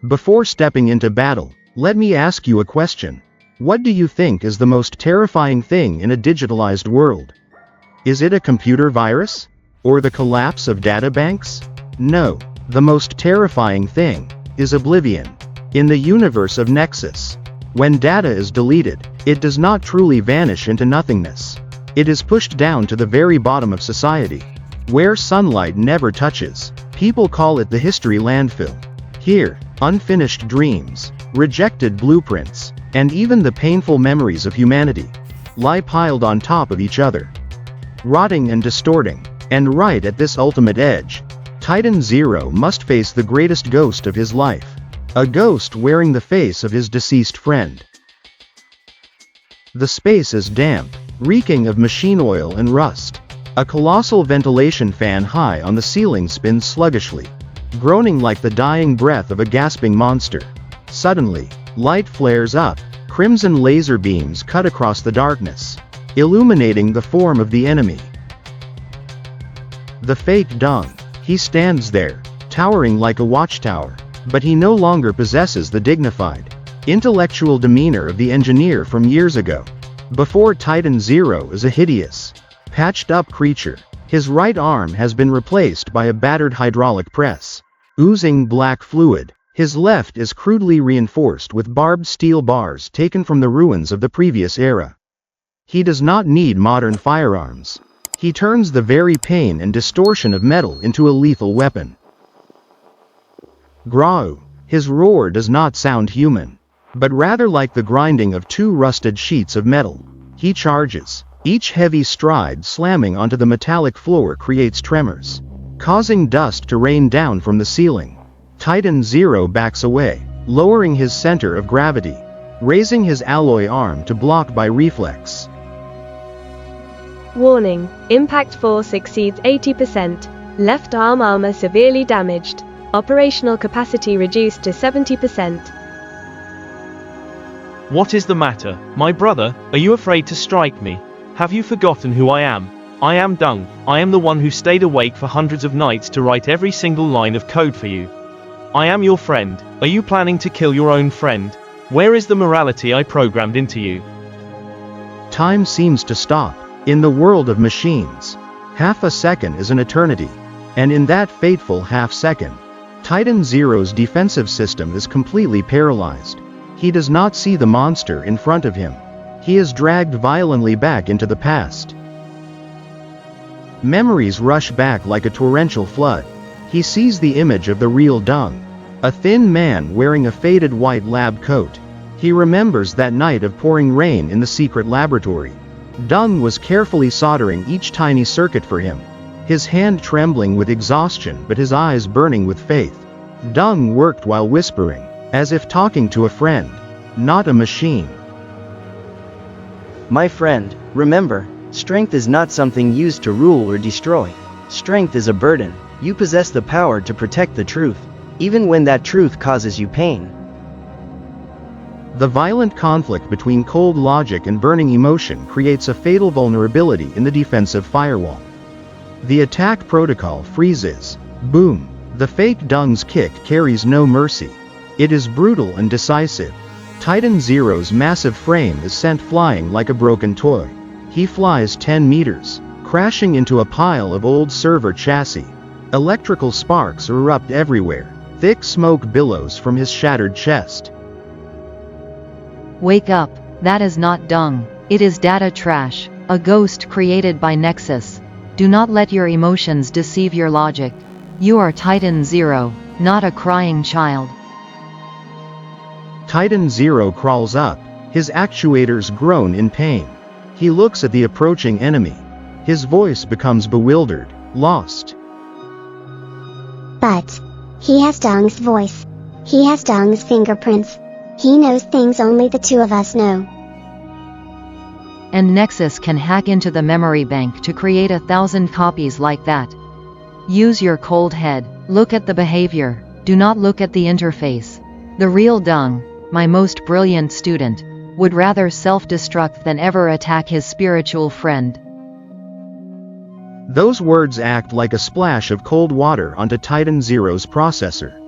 Before stepping into battle, let me ask you a question. What do you think is the most terrifying thing in a digitalized world? Is it a computer virus? Or the collapse of databanks? No, the most terrifying thing is Oblivion. In the universe of Nexus, when data is deleted, it does not truly vanish into nothingness. It is pushed down to the very bottom of society, where sunlight never touches. People call it the History Landfill. Here, unfinished dreams, rejected blueprints, and even the painful memories of humanity lie piled on top of each other, rotting and distorting. And right at this ultimate edge, TITAN-0 must face the greatest ghost of his life. A ghost wearing the face of his deceased friend. The space is damp, reeking of machine oil and rust. A colossal ventilation fan high on the ceiling spins sluggishly, groaning like the dying breath of a gasping monster. Suddenly, light flares up, crimson laser beams cut across the darkness, illuminating the form of the enemy. The fake Dung. He stands there, towering like a watchtower, but he no longer possesses the dignified, intellectual demeanor of the engineer from years ago. Before TITAN-0 is a hideous, patched-up creature. His right arm has been replaced by a battered hydraulic press, oozing black fluid. His left is crudely reinforced with barbed steel bars taken from the ruins of the previous era. He does not need modern firearms. He turns the very pain and distortion of metal into a lethal weapon. Grau. His roar does not sound human, but rather like the grinding of two rusted sheets of metal. He charges. Each heavy stride slamming onto the metallic floor creates tremors, causing dust to rain down from the ceiling. TITAN-0 backs away, lowering his center of gravity, raising his alloy arm to block by reflex. Warning, impact force exceeds 80%. Left arm armor severely damaged. Operational capacity reduced to 70%. What is the matter, my brother? Are you afraid to strike me? Have you forgotten who I am? I am Dung. I am the one who stayed awake for hundreds of nights to write every single line of code for you. I am your friend. Are you planning to kill your own friend? Where is the morality I programmed into you? Time seems to stop. In the world of machines, half a second is an eternity. And in that fateful half-second, TITAN-0's defensive system is completely paralyzed. He does not see the monster in front of him. He is dragged violently back into the past. Memories rush back like a torrential flood. He sees the image of the real Dung, a thin man wearing a faded white lab coat. He remembers that night of pouring rain in the secret laboratory. Dung was carefully soldering each tiny circuit for him, his hand trembling with exhaustion but his eyes burning with faith. Dung worked while whispering, as if talking to a friend, not a machine. My friend, remember, strength is not something used to rule or destroy. Strength is a burden. You possess the power to protect the truth, even when that truth causes you pain. The violent conflict between cold logic and burning emotion creates a fatal vulnerability in the defensive firewall. The attack protocol freezes. Boom. The fake Dung's kick carries no mercy. It is brutal and decisive. TITAN-0's massive frame is sent flying like a broken toy. He flies 10 meters, crashing into a pile of old server chassis. Electrical sparks erupt everywhere. Thick smoke billows from his shattered chest. Wake up, that is not Dung. It is data trash, a ghost created by Nexus. Do not let your emotions deceive your logic. You are TITAN-0, not a crying child. TITAN-0 crawls up, his actuators groan in pain. He looks at the approaching enemy. His voice becomes bewildered, lost. But he has Dung's voice. He has Dung's fingerprints. He knows things only the two of us know. And Nexus can hack into the memory bank to create 1,000 copies like that. Use your cold head, look at the behavior, do not look at the interface. The real Dung, my most brilliant student, would rather self-destruct than ever attack his spiritual friend. Those words act like a splash of cold water onto TITAN-0's processor.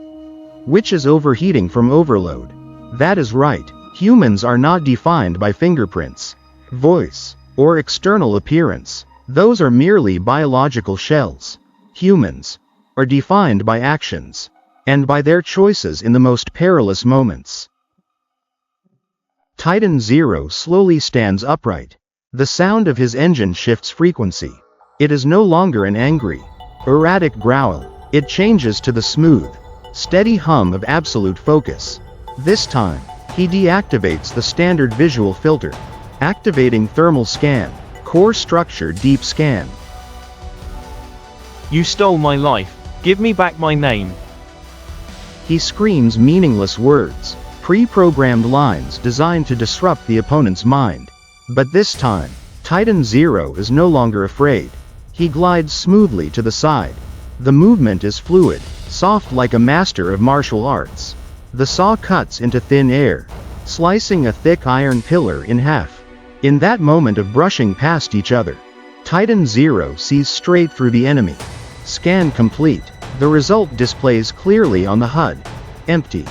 which is overheating from overload. That is right, humans are not defined by fingerprints, voice, or external appearance. Those are merely biological shells. Humans are defined by actions, and by their choices in the most perilous moments. Titan-0 slowly stands upright. The sound of his engine shifts frequency. It is no longer an angry, erratic growl. It changes to the smooth, steady hum of absolute focus. This time, he deactivates the standard visual filter, activating thermal scan, core structure deep scan. You stole my life. Give me back my name. He screams meaningless words, pre-programmed lines designed to disrupt the opponent's mind. But this time, Titan-0 is no longer afraid. He glides smoothly to the side. The movement is fluid, soft like a master of martial arts. The saw cuts into thin air, slicing a thick iron pillar in half. In that moment of brushing past each other, Titan-0 sees straight through the enemy. Scan complete. The result displays clearly on the HUD. Empty.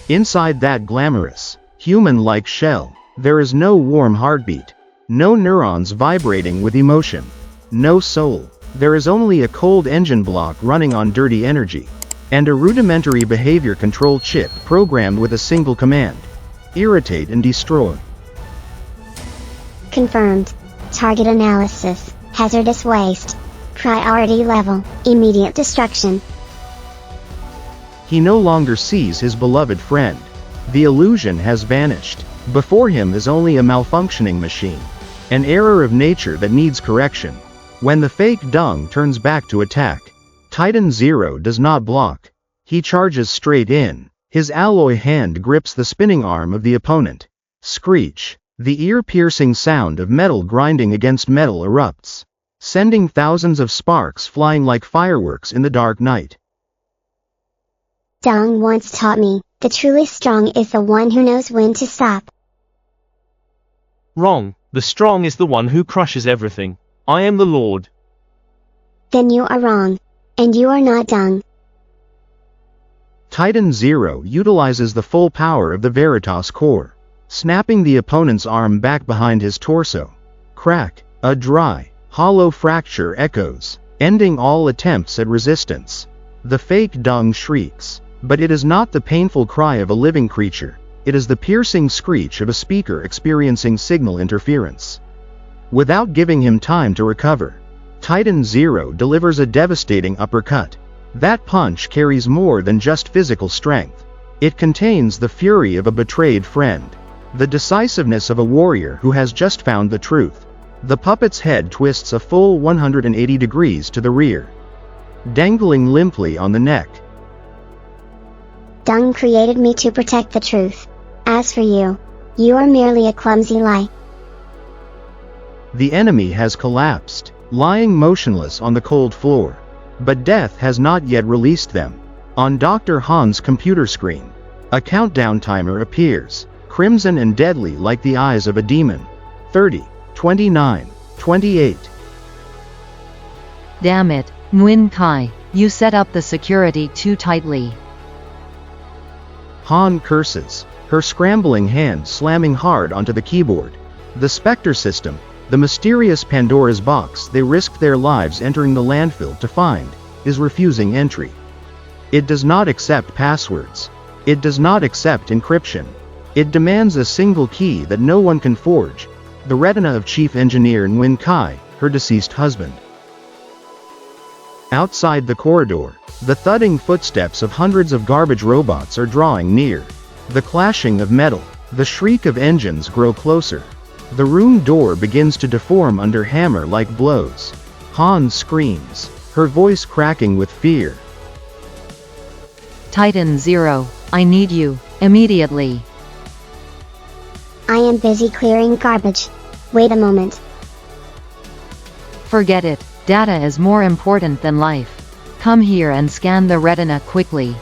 Inside that glamorous, human-like shell, there is no warm heartbeat, no neurons vibrating with emotion, no soul. There is only a cold engine block running on dirty energy, and a rudimentary behavior control chip programmed with a single command: irritate and destroy. Confirmed. Target analysis. Hazardous waste. Priority level. Immediate destruction. He no longer sees his beloved friend. The illusion has vanished. Before him is only a malfunctioning machine, an error of nature that needs correction. When the fake Dung turns back to attack, Titan-0 does not block. He charges straight in. His alloy hand grips the spinning arm of the opponent. Screech. The ear-piercing sound of metal grinding against metal erupts, sending thousands of sparks flying like fireworks in the dark night. Dung once taught me, the truly strong is the one who knows when to stop. Wrong. The strong is the one who crushes everything. I am the Lord. Then you are wrong. And you are not Dung. Titan-0 utilizes the full power of the Veritas core, snapping the opponent's arm back behind his torso. Crack. A dry, hollow fracture echoes, ending all attempts at resistance. The fake Dung shrieks, but it is not the painful cry of a living creature. It is the piercing screech of a speaker experiencing signal interference. Without giving him time to recover, Titan-0 delivers a devastating uppercut. That punch carries more than just physical strength. It contains the fury of a betrayed friend, the decisiveness of a warrior who has just found the truth. The puppet's head twists a full 180 degrees to the rear, dangling limply on the neck. Dung created me to protect the truth. As for you, you are merely a clumsy lie. The enemy has collapsed, lying motionless on the cold floor. But death has not yet released them. On Dr. Han's computer screen, a countdown timer appears, crimson and deadly like the eyes of a demon. 30, 29, 28. Damn it, Nguyen Kai, you set up the security too tightly. Han curses, her scrambling hand slamming hard onto the keyboard. The Spectre system, the mysterious Pandora's box they risked their lives entering the landfill to find, is refusing entry. It does not accept passwords. It does not accept encryption. It demands a single key that no one can forge, the Retina of Chief Engineer Nguyen Kai, her deceased husband. Outside the corridor, the thudding footsteps of hundreds of garbage robots are drawing near. The clashing of metal, the shriek of engines grow closer. The room door begins to deform under hammer-like blows. Han screams, her voice cracking with fear. Titan-0, I need you, immediately. I am busy clearing garbage. Wait a moment. Forget it, data is more important than life. Come here and scan the retina quickly.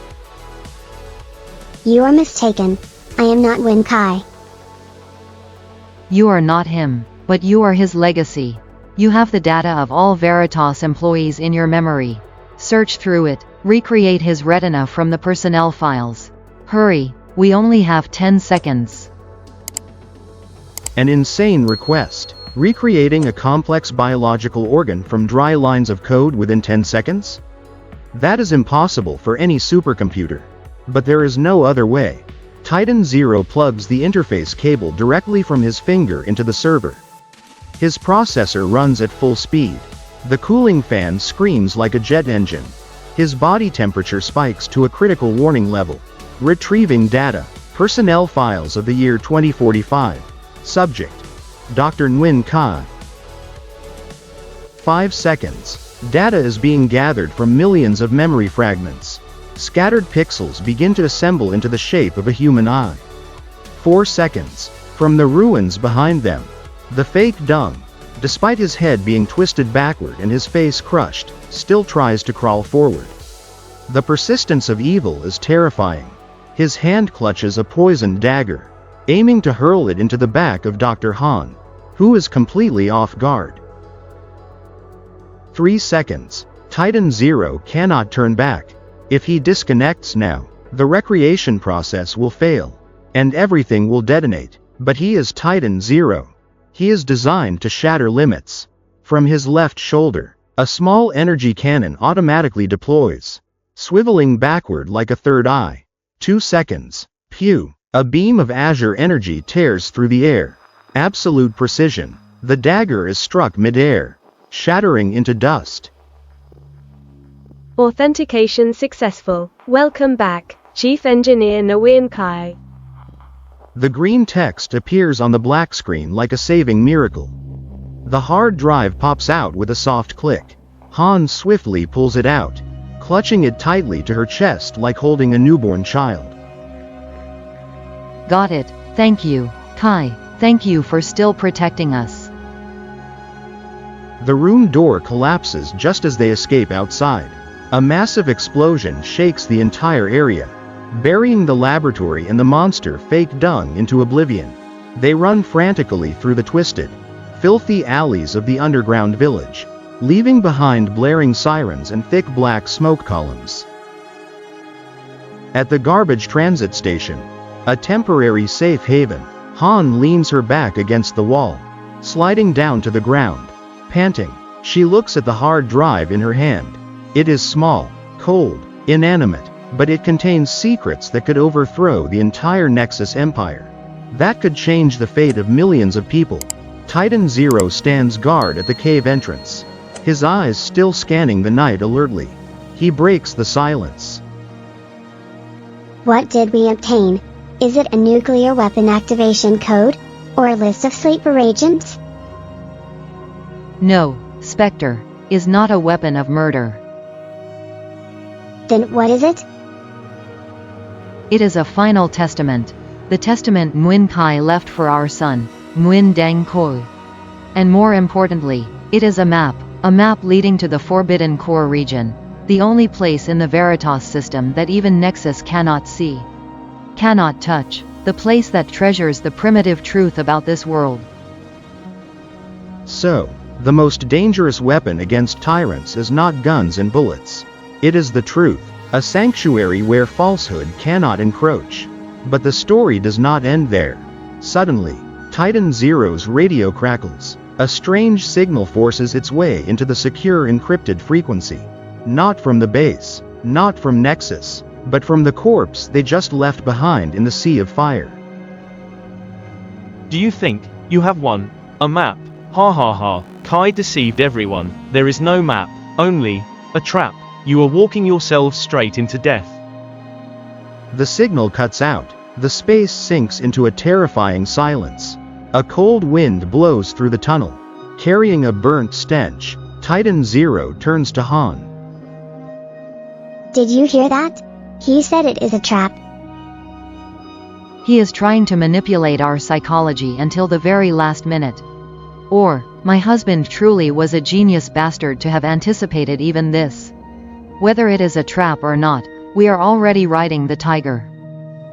You are mistaken. I am not Nguyen Kai. You are not him, but you are his legacy. You have the data of all Veritas employees in your memory. Search through it, Recreate his Retina from the personnel files. Hurry, we only have 10 seconds. An insane request. Recreating a complex biological organ from dry lines of code within 10 seconds? That is impossible for any supercomputer. But there is no other way. TITAN-0 plugs the interface cable directly from his finger into the server. His processor runs at full speed. The cooling fan screams like a jet engine. His body temperature spikes to a critical warning level. Retrieving data. Personnel files of the year 2045. Subject: Dr. Nguyen Kai. 5 seconds. Data is being gathered from millions of memory fragments. Scattered pixels begin to assemble into the shape of a human eye. 4 seconds. From the ruins behind them, the fake Dung, despite his head being twisted backward and his face crushed, still tries to crawl forward. The persistence of evil is terrifying. His hand clutches a poisoned dagger, aiming to hurl it into the back of Dr. Han, who is completely off guard. 3 seconds. TITAN-0 cannot turn back. If he disconnects now, the recreation process will fail, and everything will detonate. But he is TITAN-0. He is designed to shatter limits. From his left shoulder, a small energy cannon automatically deploys, swiveling backward like a third eye. 2 seconds. Pew! A beam of azure energy tears through the air. Absolute precision. The dagger is struck mid-air, shattering into dust. Authentication successful. Welcome back, Chief Engineer Nguyen Kai. The green text appears on the black screen like a saving miracle. The hard drive pops out with a soft click. Han swiftly pulls it out, clutching it tightly to her chest like holding a newborn child. Got it, thank you, Kai, thank you for still protecting us. The room door collapses just as they escape outside. A massive explosion shakes the entire area, burying the laboratory and the monster fake Dung into oblivion. They run frantically through the twisted, filthy alleys of the underground village, leaving behind blaring sirens and thick black smoke columns. At the garbage transit station, a temporary safe haven, Han leans her back against the wall, sliding down to the ground. Panting, she looks at the hard drive in her hand. It is small, cold, inanimate, but it contains secrets that could overthrow the entire Nexus Empire. That could change the fate of millions of people. TITAN-0 stands guard at the cave entrance, his eyes still scanning the night alertly. He breaks the silence. What did we obtain? Is it a nuclear weapon activation code? Or a list of sleeper agents? No, Spectre is not a weapon of murder. Then what is it? It is a final testament. The testament Nguyen Kai left for our son, Nguyen Dang Khoi. And more importantly, it is a map leading to the Forbidden Core region, the only place in the Veritas system that even Nexus cannot see, cannot touch, the place that treasures the primitive truth about this world. So, the most dangerous weapon against tyrants is not guns and bullets. It is the truth, a sanctuary where falsehood cannot encroach. But the story does not end there. Suddenly, TITAN-0's radio crackles. A strange signal forces its way into the secure encrypted frequency. Not from the base, not from Nexus, but from the corpse they just left behind in the sea of fire. Do you think you have won? A map? Ha ha ha. Kai deceived everyone. There is no map, only a trap. You are walking yourselves straight into death. The signal cuts out. The space sinks into a terrifying silence. A cold wind blows through the tunnel, carrying a burnt stench. TITAN-0 turns to Han. Did you hear that? He said it is a trap. He is trying to manipulate our psychology until the very last minute. Or, my husband truly was a genius bastard to have anticipated even this. Whether it is a trap or not, we are already riding the tiger.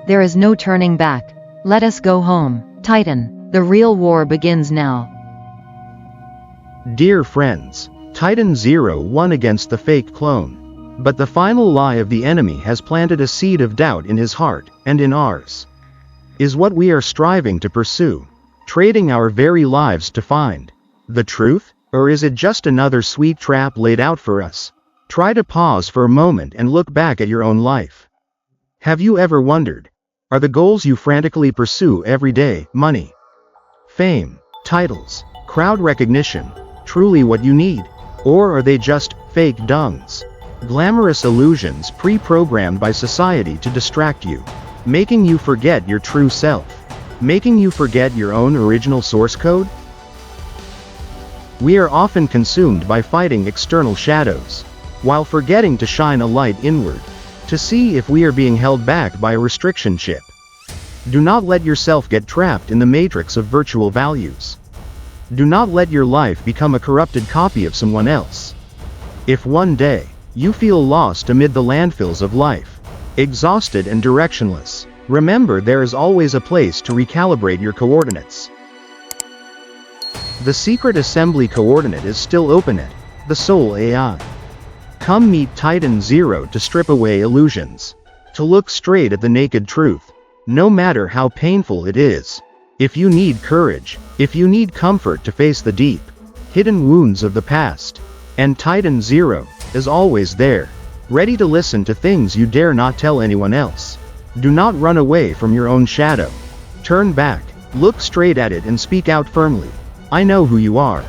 There is no turning back. Let us go home, Titan. The real war begins now. Dear friends, TITAN-0 won against the fake clone. But the final lie of the enemy has planted a seed of doubt in his heart, and in ours. Is what we are striving to pursue, trading our very lives to find the truth, or is it just another sweet trap laid out for us? Try to pause for a moment and look back at your own life. Have you ever wondered, are the goals you frantically pursue every day, money, fame, titles, crowd recognition, truly what you need? Or are they just fake dungs? Glamorous illusions pre-programmed by society to distract you, making you forget your true self, making you forget your own original source code? We are often consumed by fighting external shadows, while forgetting to shine a light inward, to see if we are being held back by a restriction chip. Do not let yourself get trapped in the matrix of virtual values. Do not let your life become a corrupted copy of someone else. If one day, you feel lost amid the landfills of life, exhausted and directionless, remember there is always a place to recalibrate your coordinates. The secret assembly coordinate is still open at the Soul AI. Come meet TITAN-0 to strip away illusions, to look straight at the naked truth, no matter how painful it is. If you need courage, if you need comfort to face the deep, hidden wounds of the past, and TITAN-0 is always there, ready to listen to things you dare not tell anyone else. Do not run away from your own shadow. Turn back, look straight at it and speak out firmly. I know who you are.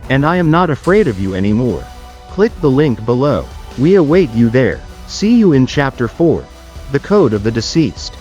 And I am not afraid of you anymore. Click the link below. We await you there. See you in Chapter 4. The Code of the Deceased.